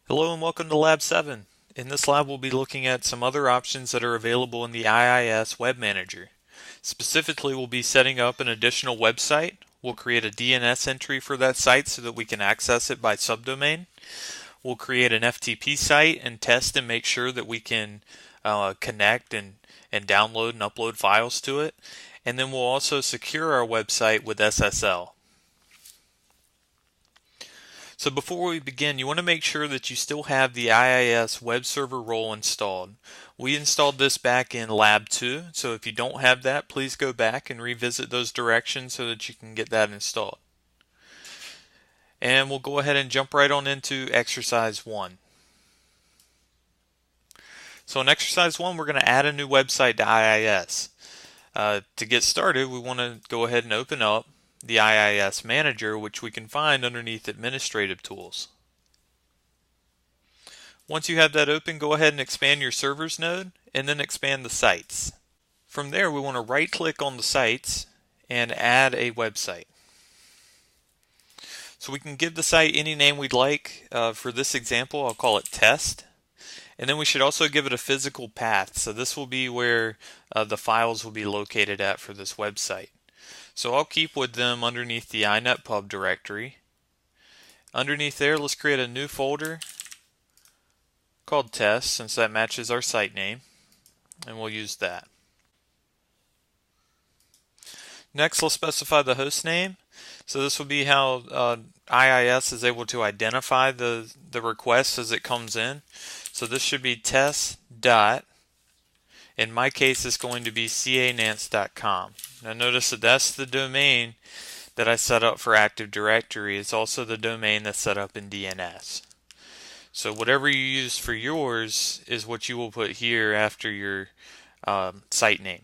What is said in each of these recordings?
Hello and welcome to Lab 7. In this lab we'll be looking at some other options that are available in the IIS Web Manager. Specifically, we'll be setting up an additional website. We'll create a DNS entry for that site so that we can access it by subdomain. We'll create an FTP site and test and make sure that we can connect and download and upload files to it. And then we'll also secure our website with SSL. So before we begin, you want to make sure that you still have the IIS web server role installed. We installed this back in Lab 2, so if you don't have that, please go back and revisit those directions so that you can get that installed. And we'll go ahead and jump right on into exercise 1. So in exercise 1, we're going to add a new website to IIS. To get started, we want to go ahead and open up the IIS Manager, which we can find underneath Administrative Tools. Once you have that open, go ahead and expand your servers node and then expand the sites. From there, we want to right click on the sites and add a website. So we can give the site any name we'd like. For this example, I'll call it test. And then we should also give it a physical path. So this will be where the files will be located at for this website. So I'll keep with them underneath the inetpub directory. Underneath there, let's create a new folder called test, since that matches our site name, and we'll use that. Next, let's specify the host name. So this will be how IIS is able to identify the request as it comes in. So this should be test dot. In my case, it's going to be canance.com. Now notice that that's the domain that I set up for Active Directory. It's also the domain that's set up in DNS. So whatever you use for yours is what you will put here after your site name.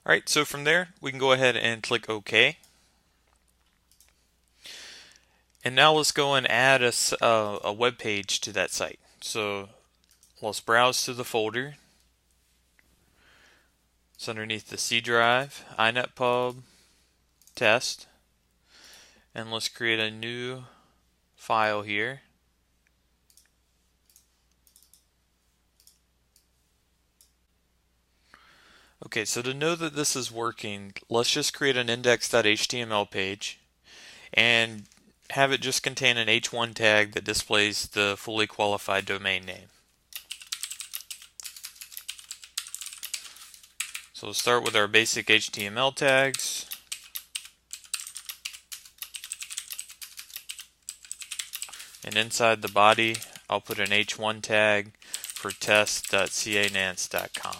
Alright, so from there we can go ahead and click OK. And now let's go and add a web page to that site. So let's browse to the folder. It's underneath the C drive, inetpub, test, and let's create a new file here. Okay, so to know that this is working, let's just create an index.html page and have it just contain an h1 tag that displays the fully qualified domain name. So we'll start with our basic HTML tags. And inside the body, I'll put an h1 tag for test.canance.com.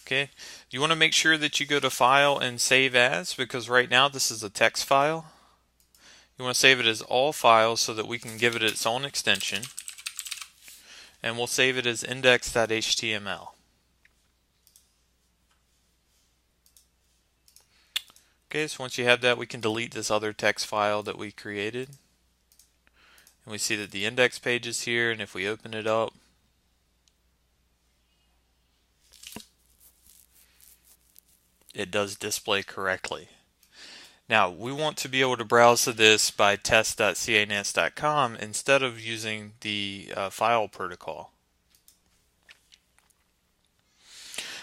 Okay, you want to make sure that you go to File and Save As, because right now this is a text file. You want to save it as all files so that we can give it its own extension. And we'll save it as index.html. Okay, so once you have that, we can delete this other text file that we created. And we see that the index page is here, and if we open it up, it does display correctly. Now, we want to be able to browse to this by test.canance.com instead of using the file protocol.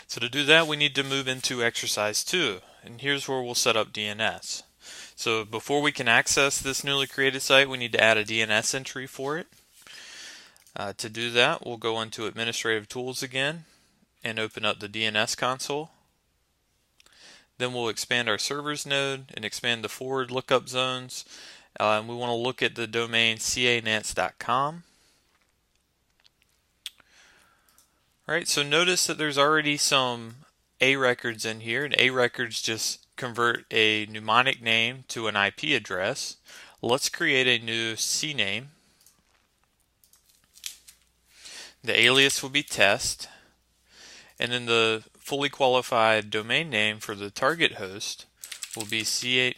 So to do that, we need to move into exercise 2, and here's where we'll set up DNS. So before we can access this newly created site, we need to add a DNS entry for it. To do that, we'll go into Administrative Tools again and open up the DNS console. Then we'll expand our servers node and expand the forward lookup zones. And we want to look at the domain canance.com. Alright, so notice that there's already some A records in here, and A records just convert a mnemonic name to an IP address. Let's create a new C name. The alias will be test, and then the fully qualified domain name for the target host will be the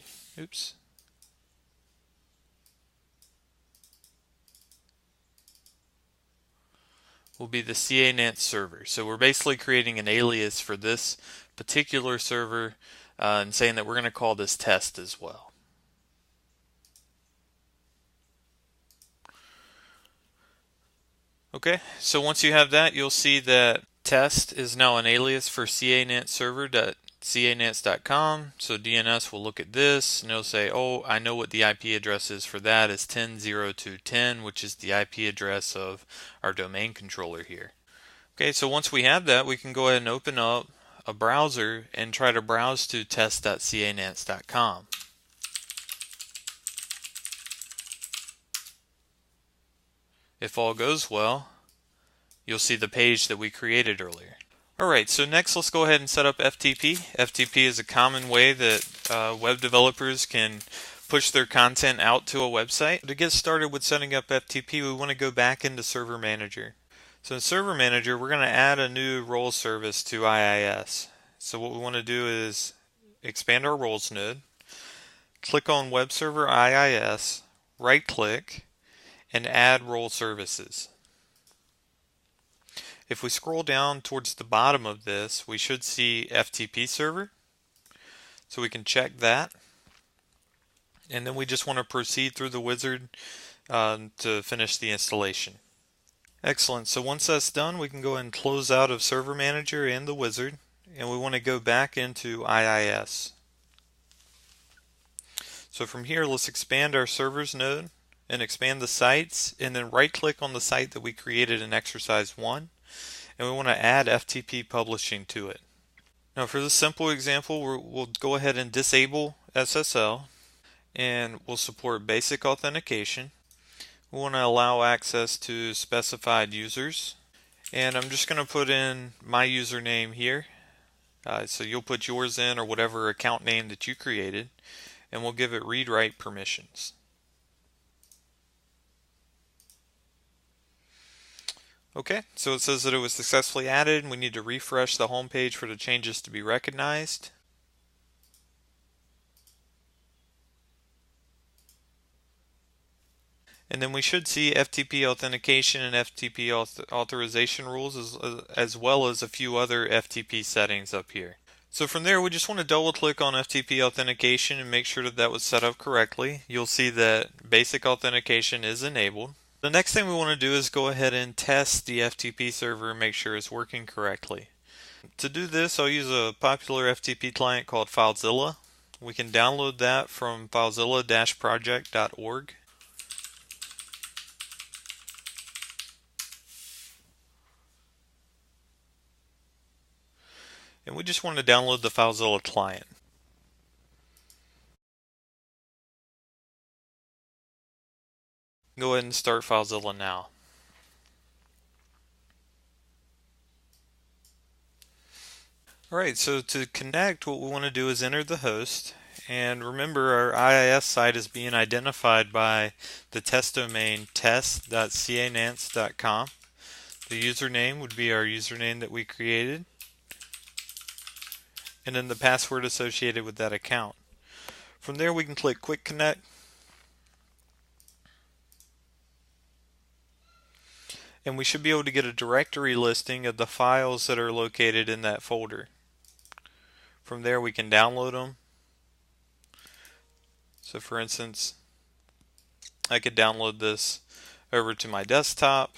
canance server. So we're basically creating an alias for this particular server and saying that we're going to call this test as well. Okay, so once you have that, you'll see that test is now an alias for canantserver.canants.com. So DNS will look at this and it'll say, oh, I know what the IP address is for that is 10.02.10, which is the IP address of our domain controller here. Okay, so once we have that, we can go ahead and open up a browser and try to browse to test.canants.com. If all goes well, you'll see the page that we created earlier. Alright, so next let's go ahead and set up FTP. FTP is a common way that web developers can push their content out to a website. To get started with setting up FTP, we want to go back into Server Manager. So in Server Manager, we're going to add a new role service to IIS. So what we want to do is expand our roles node, click on Web Server IIS, right click, and add role services. If we scroll down towards the bottom of this, we should see FTP server. So we can check that. And then we just want to proceed through the wizard to finish the installation. Excellent. So once that's done, we can go ahead and close out of Server Manager and the wizard. And we want to go back into IIS. So from here, let's expand our servers node and expand the sites, and then right click on the site that we created in exercise 1. And we want to add FTP publishing to it. Now for this simple example, we'll go ahead and disable SSL, and we'll support basic authentication. We want to allow access to specified users, and I'm just going to put in my username here. So you'll put yours in, or whatever account name that you created, and we'll give it read-write permissions. Okay, so it says that it was successfully added, and we need to refresh the home page for the changes to be recognized. And then we should see FTP authentication and FTP authorization rules as well as a few other FTP settings up here. So from there, we just want to double click on FTP authentication and make sure that that was set up correctly. You'll see that basic authentication is enabled. The next thing we want to do is go ahead and test the FTP server and make sure it's working correctly. To do this, I'll use a popular FTP client called FileZilla. We can download that from filezilla-project.org. And we just want to download the FileZilla client. Go ahead and start FileZilla now. Alright, so to connect, what we want to do is enter the host. And remember, our IIS site is being identified by the test domain test.canants.com. The username would be our username that we created, and then the password associated with that account. From there, we can click Quick Connect. And we should be able to get a directory listing of the files that are located in that folder. From there, we can download them. So for instance, I could download this over to my desktop.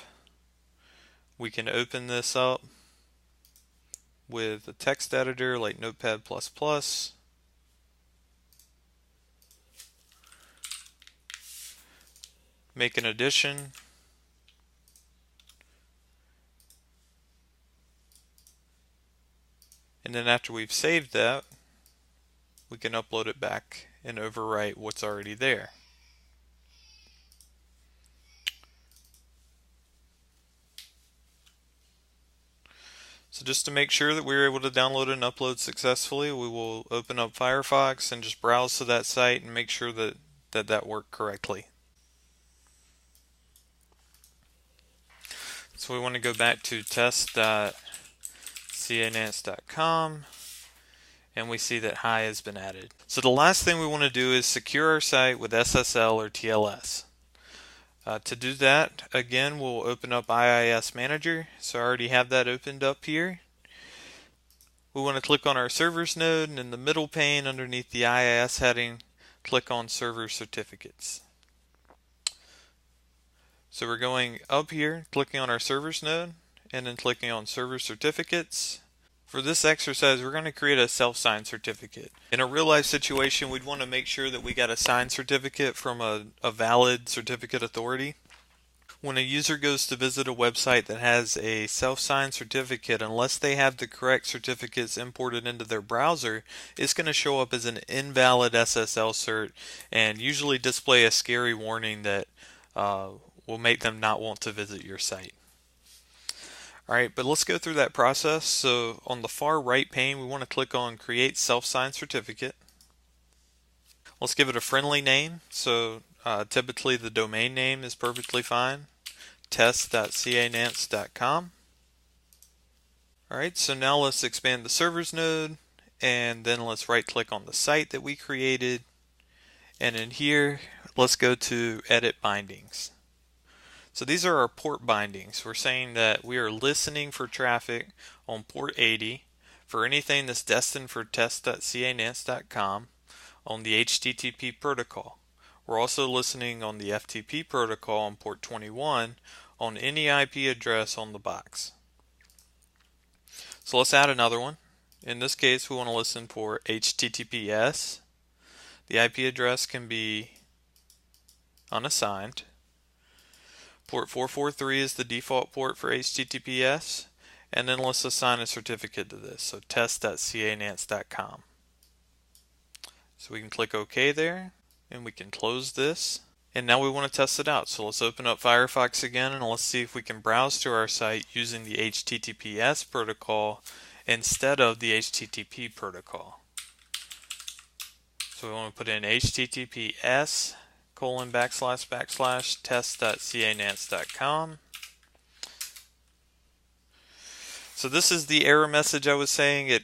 We can open this up with a text editor like Notepad++. Make an addition. And then after we've saved that, we can upload it back and overwrite what's already there. So just to make sure that we're able to download and upload successfully, we will open up Firefox and just browse to that site and make sure that worked correctly. So we want to go back to test.canants.com, and we see that hi has been added. So the last thing we want to do is secure our site with SSL or TLS. To do that, again, we'll open up IIS Manager. So I already have that opened up here. We want to click on our servers node, and in the middle pane underneath the IIS heading, click on Server Certificates. So we're going up here, clicking on our servers node, and then clicking on server certificates. For this exercise, we're going to create a self-signed certificate. In a real life situation, we'd want to make sure that we got a signed certificate from a valid certificate authority. When a user goes to visit a website that has a self-signed certificate, unless they have the correct certificates imported into their browser, it's going to show up as an invalid SSL cert and usually display a scary warning that will make them not want to visit your site. Alright, but let's go through that process. So on the far right pane, we want to click on Create Self-Signed Certificate. Let's give it a friendly name. So typically the domain name is perfectly fine. test.canance.com. Alright, so now let's expand the servers node, and then let's right click on the site that we created, and in here let's go to Edit Bindings. So these are our port bindings. We're saying that we are listening for traffic on port 80 for anything that's destined for test.canance.com on the HTTP protocol. We're also listening on the FTP protocol on port 21 on any IP address on the box. So let's add another one. In this case, we want to listen for HTTPS. The IP address can be unassigned. Port 443 is the default port for HTTPS. And then let's assign a certificate to this, so test.canance.com. So we can click OK there, and we can close this. And now we want to test it out. So let's open up Firefox again, and let's see if we can browse to our site using the HTTPS protocol instead of the HTTP protocol. So we want to put in HTTPS / test.canance.com. So this is the error message I was saying.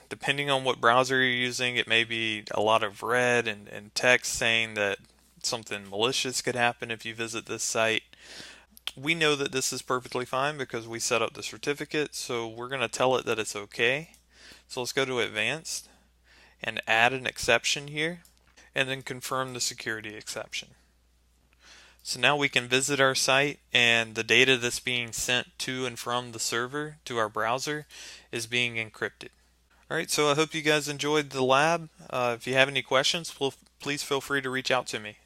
Depending on what browser you're using, it may be a lot of red and text saying that something malicious could happen if you visit this site. We know that this is perfectly fine because we set up the certificate, so we're going to tell it that it's okay. So let's go to Advanced and add an exception here, and then confirm the security exception. So now we can visit our site, and the data that's being sent to and from the server to our browser is being encrypted. Alright, so I hope you guys enjoyed the lab. If you have any questions, please feel free to reach out to me.